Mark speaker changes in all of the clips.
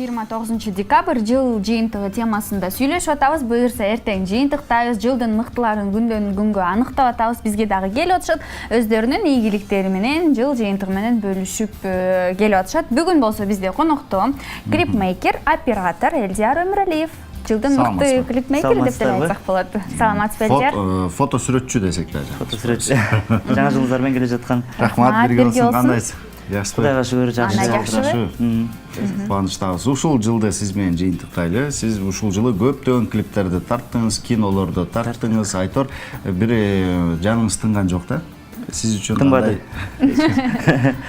Speaker 1: 29 декабрь жыл жыйынтыгы темасында сүйлөшүп атабыз. Буюрса эртең жыйынтыктайбыз, жылдын мыктыларын күндөн күнгө аныктап атабыз. Бизге дагы келип атышат, өздөрүнүн ийгиликтери менен, жыл жыйынтыгы менен бөлүшүп келип атышат. Бүгүн болсо бизде конокто клипмейкер, оператор Элдияр Өмүралиев. Жылдын мыкты клипмейкер деп деле айтсак болот. Саламатсызбы, Элдияр?
Speaker 2: Фото сүрөтчү десек да.
Speaker 3: Фото сүрөтчү. Жаңа жылыңыздар менен келе жаткан.
Speaker 2: Рахмат, бирге болсун. Кандайсыз? Жакшыбы?
Speaker 3: Кудайга шүгүр,
Speaker 1: жакшы.
Speaker 2: Кубанычтабыз. Ушул жылда сиз менен жыйынтыктайлы. Сиз ушул жылы көптөгөн клиптерди тарттыңыз, кинолорду тарттыңыз. Айтор, бир жаныңыз тынган жок да? Сиз үчүн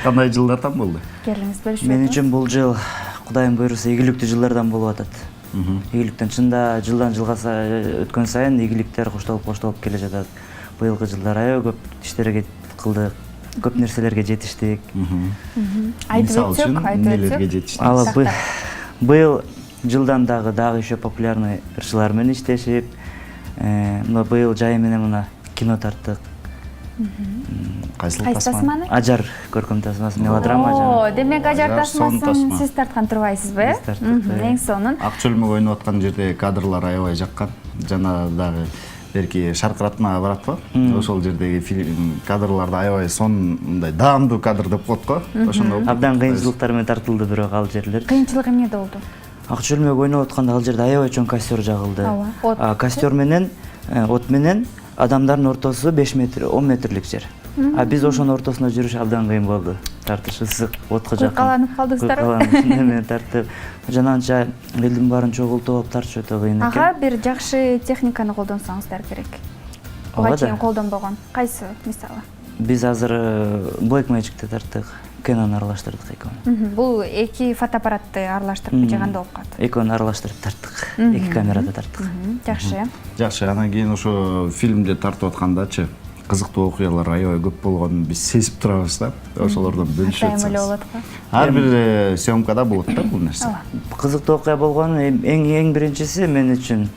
Speaker 2: кандай жылдардан болду?
Speaker 1: Келиңиз бөлүшүп.
Speaker 3: Мен үчүн бул жыл Кудайым буйруса ийгиликтүү жылдардан болуп атат. Ийгиликтен чында жылдан жылга өткөн сайын ийгиликтер коштолуп келе жатат. Быйылкы жылдар аябай көп иштерге кылдык. Көп нерселерге жетиштик.
Speaker 1: Айтып өтсөк,
Speaker 3: Ал быйыл жылдан дагы еще популярный ырчылар менен иштешип, мына быйыл жай менен мына кино тарттык.
Speaker 2: Кайсыл
Speaker 1: тасманы?
Speaker 3: Ажар көркөм тасмасы, мелодрама.
Speaker 1: О, демек Ажар тасмасын сиз тарткан турбайсызбы?
Speaker 3: Биз тарттык.
Speaker 1: Эң сонун.
Speaker 2: Ак чөлмөк ойноп аткан жерде кадрлар аябай жаккан. Жана дагы берки шаркыратмага барат го. Ошол жердеги фильм кадрларды аябай мындай даамдуу кадр деп коет го. Ошондо
Speaker 3: Абдан кыйынчылыктар менен тартылды бирок ал жерлер.
Speaker 1: Кыйынчылык эмнеде болду?
Speaker 3: Ак чөлмөк ойноп атканда ал жерде аябай чоң костер жагылды. Костер менен, от менен адамдардын ортосу 5 метр, 10 метрлик жер. Биз ошонун ортосунда жүрүш абдан кыйын болду. Тартыш ысык, отко жакын.
Speaker 1: Каланып калдыңыздарбы?
Speaker 3: Мен тартып, жана анча элдин баарын чогултуп тартыш өтө кыйын экен.
Speaker 1: Ага, бир жакшы техниканы колдонсоңуздар керек. Буга чейин колдонбогон. Кайсы, мисалы?
Speaker 3: Биз азыр Blackmagic'те тарттык. Canon аралаштырдык экөөнү.
Speaker 1: Бул эки фотоаппаратты аралаштырып же кандай болуп калат?
Speaker 3: Экөөнү аралаштырып тарттык. Эки камерада тарттык.
Speaker 1: Жакшы.
Speaker 2: Жакшы, анан кийин ошо фильмди тартып аткандачы кызыктуу окуялар аябай көп болгонун биз сезип турабыз да. Ошолордон бөлүшүп
Speaker 1: атсаңыз. Болот го.
Speaker 2: Ар бир съемкада болот да бул нерсе.
Speaker 3: Кызыктуу окуя болгону эң биринчиси мен үчүн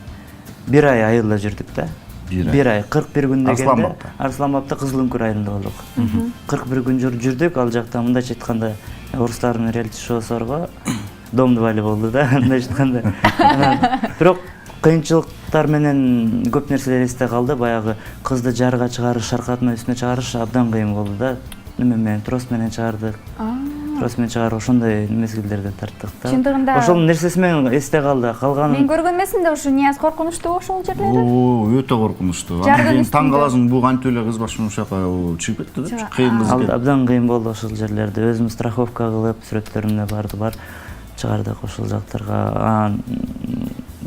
Speaker 3: бир ай айылда жүрдүк да. Бир ай 41 күн дегенде Арсланбапта Кызыл Үңкүр айылында болдук. 41 күн жүрдүк, ал жакта мындайча айтканда орустардын реалити шоусу бар го. Дом 2 болду да, мындайча айтканда. Бирок кыйынчылыктар менен көп нерселер эсте калды. Баягы кызды жарга чыгарыш, шаркатма үстүнө чыгарыш абдан кыйын болду да. Неме менен трос менен чыгардык. Трос менен чыгарып ошондой мезгилдерде тарттык да.
Speaker 1: Чындыгында
Speaker 3: ошонун нерсеси менен эсте калды. Калган
Speaker 1: мен көргөн эмесмин да ушу Нияз коркунучтуу ошол жерлери.
Speaker 2: Өтө коркунучтуу. Анан таң каласың, бул кантип эле кыз башым ушака чыгып кетти деп. Кыйын кыз экен.
Speaker 3: Абдан кыйын болду ошол жерлерде. Өзүм страховка кылып, сүрөттөрүмө бар чыгардык ошол жактарга.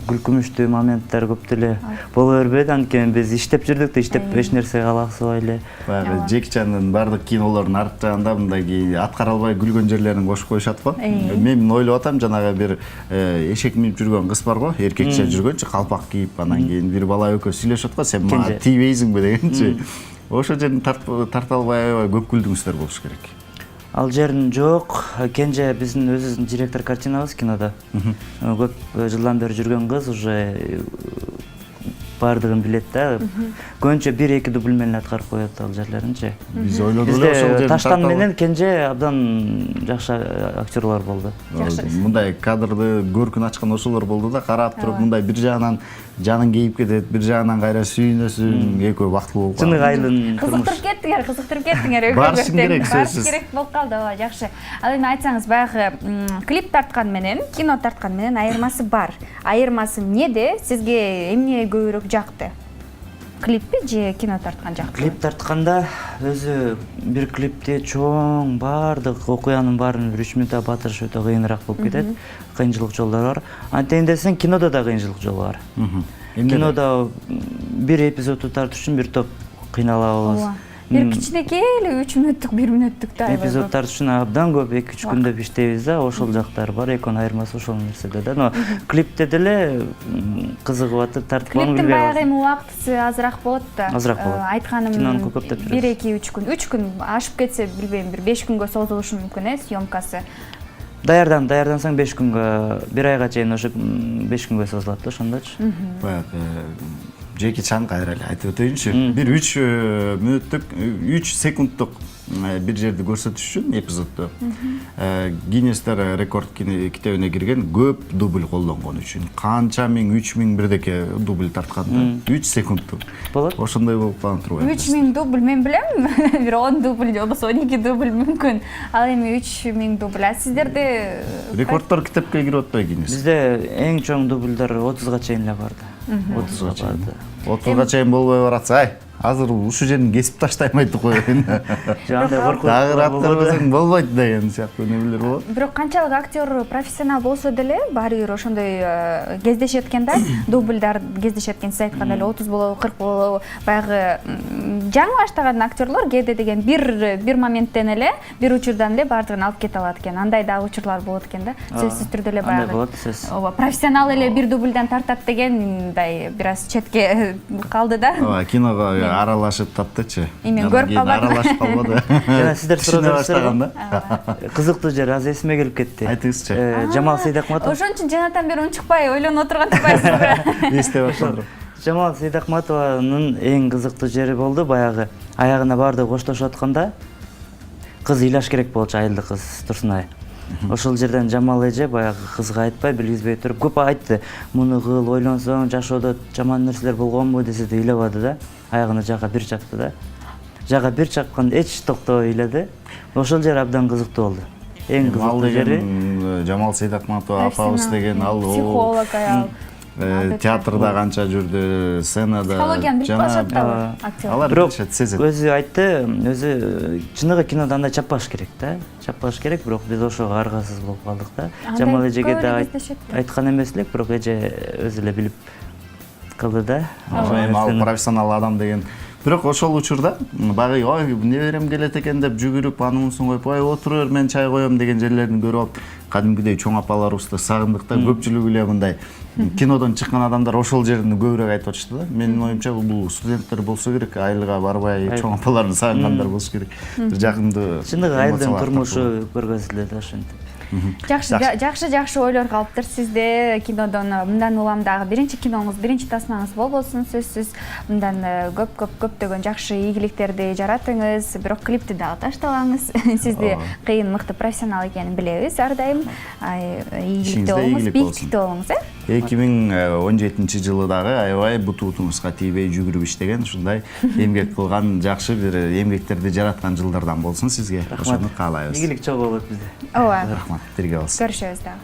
Speaker 3: Күлкүмүштүү моменттер көп деле боло бербеди, анткени биз иштеп жүрдүк да, иштеп эч нерсеге калаксыбай эле.
Speaker 2: Баягы Джеки Чандын бардык кинолорунун арт жагында мындай аткара албай күлгөн жерлерин кошуп коюшат го. Мен ойлоп атам, жанагы бир эшек минип жүргөн кыз бар го, эркекче жүргөнчү, калпак кийип, анан кийин бир бала экөө сүйлөшөт го, сен мага тийбейсиңби дегенчи. Ошол жерин тарта албай аябай көп күлдүңүздөр болуш керек.
Speaker 3: Ал жерин жок, Кенже биздин өзүбүздүн директор картинабыз кинода. Көп жылдан бери жүргөн кыз уже бардыгын билет да. Көбүнчө 1-2 дубль менен аткарып коет ал жерлеринчи.
Speaker 2: Биз ойлодук эле ошол жерди.
Speaker 3: Таштан менен Кенже абдан жакшы актерлор болду.
Speaker 2: Мындай кадрды көркүн ачкан ошолор болду да, карап туруп мындай бир жагынан жаның кейип кетет, бир жагынан кайра сүйүнөсүң, экөө бактылуу болуп.
Speaker 3: Чыныгы айылын
Speaker 1: кызыктырып кеттиңер.
Speaker 2: Барыш керек, сөзсүз.
Speaker 1: Керек болуп калды, ооба, жакшы. Ал эми айтсаңыз, баягы клип тарткан менен, кино тарткан менен айырмасы бар. Айырмасы эмнеде? Сизге эмне көбүрөөк жакты? Клиппи же кино тарткан жакты?
Speaker 3: Клип тартканда өзү бир клипте чоң бардык окуянын баарын 3 мүнөттө батырыш өтө кыйыныраак болуп кетет. Кыйынчылык жолдору бар. Антейин десең, кинода да кыйынчылык жолу бар. Кинода бир эпизодду тартыш үчүн бир топ кыйналабыз.
Speaker 1: Бир кичинекей эле 3 мүнөттүк, 1 мүнөттүк да.
Speaker 3: Эпизод тартыш үчүн абдан көп 2-3 күндө иштейбиз да, ошол жактар бар. Экөөнүн айырмасы ошол нерседе да. Но клипте деле кызыгып атып тартып алгым
Speaker 1: клиптин баягы эми убактысы азыраак болот да.
Speaker 3: Азыраак болот.
Speaker 1: Айтканым,
Speaker 3: кинону көптөп жүрөбүз.
Speaker 1: 1-2-3 күн. 3 күн ашып кетсе, билбейм, бир 5 күнгө созулушу мүмкүн съемкасы.
Speaker 3: Даярдансаң 5 күнгө, 1 айга чейин ошо 5 күнгө созулат да, ошондочу.
Speaker 2: Баягы Джеки Чан кайра эле айтып өтөйүнчү. Бир 3 мүнөттүк, 3 секундтук бир жерди көрсөтүш үчүн эпизоддо Гиннестер рекорд китебине кирген көп дубль колдонгон үчүн канча миң 3000 бирдеке дубль тартканда 3 секундтук
Speaker 3: болот.
Speaker 2: Ошондой болуп калган турбайбы?
Speaker 1: 3000 дубль мен билем, бир 10 дубль же болбосо 12 дубль мүмкүн. Ал эми 3000 дубль. А сиздерде
Speaker 2: Рекордтор китепке кирип атпайбы Гиннес?
Speaker 3: Бизде эң чоң дубльдар 30га чейин эле барды.
Speaker 2: 30га чейин. 30га чейин болбой баратса, ай, азыр ушул жерин кесип таштайм айтып коеюн.
Speaker 3: Жандай коркуп.
Speaker 2: Дагы аттырбасаң болбойт деген сыяктуу нелер болот.
Speaker 1: бирок канчалык актер профессионал болсо деле баары бир ошондой кездешет экен да, дубльдар кездешет экен. Сиз айткандай эле 30 болобу, 40 болобу, баягы жаңы баштаган актерлор кээде деген бир моменттен эле, бир учурдан эле баардыгын алып кете алат экен. Андай дагы учурлар болот экен да. Сөзсүз түрдө эле баягы.
Speaker 3: Андай болот, сөз.
Speaker 1: Ооба, профессионал эле бир дубльдан тартат деген мындай бир аз четке калды да.
Speaker 2: Ооба, киного аралашып таптычы.
Speaker 1: Мен көрүп калбадым.
Speaker 2: Аралашып калбады.
Speaker 3: Жана сиздер
Speaker 2: баштаганда.
Speaker 3: Кызыктуу жери азыр эсиме келип кетти.
Speaker 2: Айтыңызчы.
Speaker 3: Жамал Сейдакматов.
Speaker 1: Ошон үчүн жанатан бери унчукпай ойлонуп отурган турбайсызбы?
Speaker 2: Эстеп баштадым.
Speaker 3: Жамал Сейдакматованын эң кызыктуу жери болду, баягы аягына барды коштошуп атканда кыз ыйлаш керек болчу, айылдык кыз Турсунай. Ошол жерден Жамал эже баягы кызга айтпай, билгизбей туруп көп айтты. Муну кыл, ойлонсоң жашоодо жаман нерселер болгонбу десе да ыйлабады да. Аягына жага бир чапты да. Жага бир чапканда эч токтобой ыйлады. Ошол жери абдан кызыктуу болду. Эң кызыктуу жери
Speaker 2: Жамал Сейдакматова апабыз деген ал
Speaker 1: психолог аял.
Speaker 2: Театрда канча жүрдү, сценада.
Speaker 1: Психологияны билип калышат да актер.
Speaker 2: Алар билишет, сезет.
Speaker 3: Өзү айтты, өзү чыныгы кинода андай чаппаш керек да. Чаппаш керек, бирок биз ошого аргасыз болуп калдык да. Жамал эжеге да айткан эмес элек, бирок эже өзү эле билип калды да.
Speaker 2: Эми ал профессионал адам деген. Бирок ошол учурда багы ой неберем келет экен деп жүгүрүп ануусун коюп ой отура бер мен чай коем деген жерлерин көрүп алып кадимгидей чоң апаларыбызды сагындык да. Көпчүлүгү эле мындай кинодон чыккан адамдар ошол жерин көбүрөөк айтып атышты да. Менин оюмча бул студенттер болсо керек, айылга барбай чоң апаларын сагынгандар болсо керек. Бир жакындуу.
Speaker 3: Чындыгы айылдын турмушу көргөзүлөт ошентип.
Speaker 1: Жакшы ойлор калыптыр сизде кинодон. Мындан улам дагы биринчи киноңуз, биринчи тасмаңыз болбосун, сөзсүз. Мындан көптөгөн жакшы ийгиликтерди жаратыңыз, бирок клипти дагы таштабаңыз. Сизди кыйын мыкты профессионал экенин билебиз ар дайым. Ийгиликтүү болуңуз, бийиктикте болуңуз,
Speaker 2: 2017 жылы дагы аябай бутубутуңузга тийбей жүгүрүп иштеген, ушундай эмгек кылган, жакшы бир эмгектерди жараткан жылдардан болсун сизге. Ошону каалайбыз.
Speaker 3: Ийгилик чогуу болот бизде.
Speaker 1: Ооба.
Speaker 2: Рахмат, бирге болсун.
Speaker 1: Көрүшөбүз дагы.